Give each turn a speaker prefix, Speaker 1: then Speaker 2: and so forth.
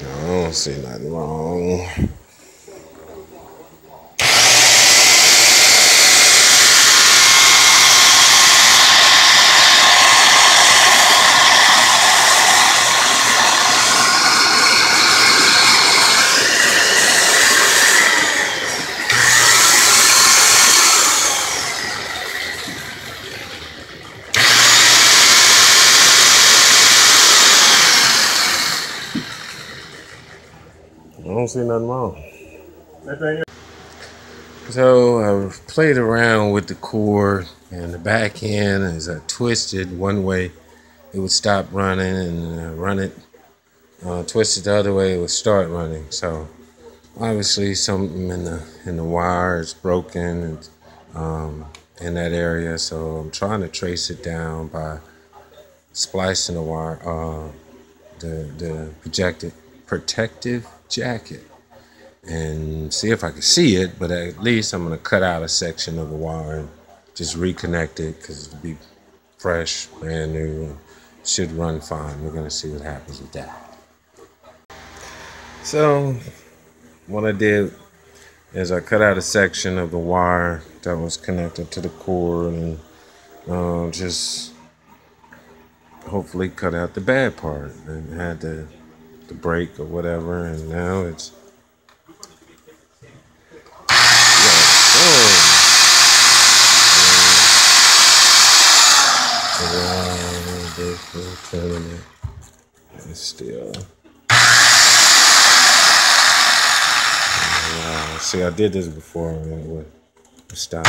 Speaker 1: I don't see nothing wrong. I don't see nothing wrong. So I played around with the cord, and the back end, as I twisted one way, it would stop running, and run it, twisted the other way, it would start running. So obviously something in the wire is broken, and in that area. So I'm trying to trace it down by splicing the wire, the projected protective jacket, and see if I can see it. But at least I'm gonna cut out a section of the wire and just reconnect it, because it'll be fresh, brand new, and should run fine. We're gonna see what happens with that. So what I did is I cut out a section of the wire that was connected to the cord, and just hopefully cut out the bad part, and had the break or whatever, and now it's turning it. It's still. See, I did this before, and it would stop.